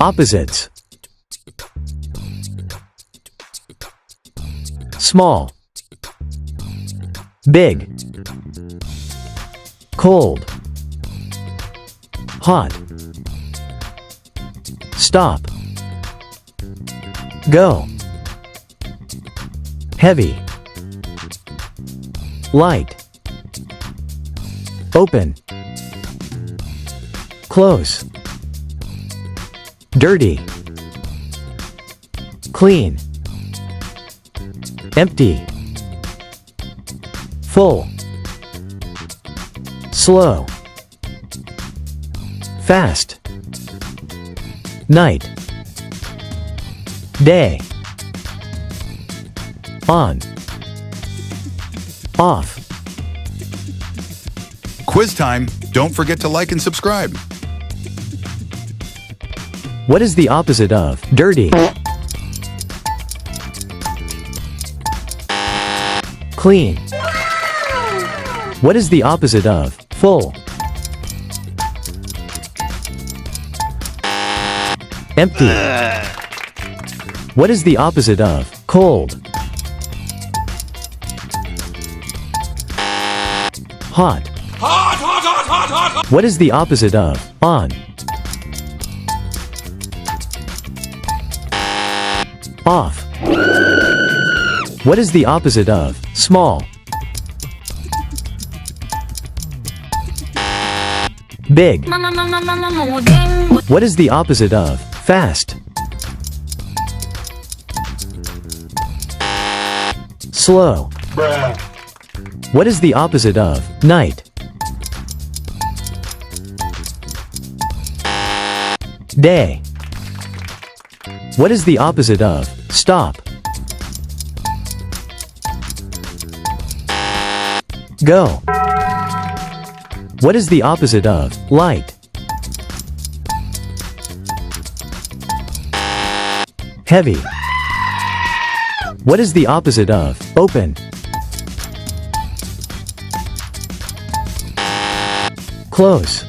Opposites. Small. Big. Cold. Hot. Stop. Go. Heavy. Light. Open. Close. Dirty. Clean. Empty. Full. Slow. Fast. Night. Day. On. Off. Quiz time. Don't forget to like and subscribe. What is the opposite of dirty? Clean. What is the opposite of full? Empty. What is the opposite of cold? Hot. What is the opposite of on? Off. What is the opposite of small? Big. What is the opposite of fast? Slow. What is the opposite of night? Day. What is the opposite of stop? Go. What is the opposite of light? Heavy. What is the opposite of open? Close.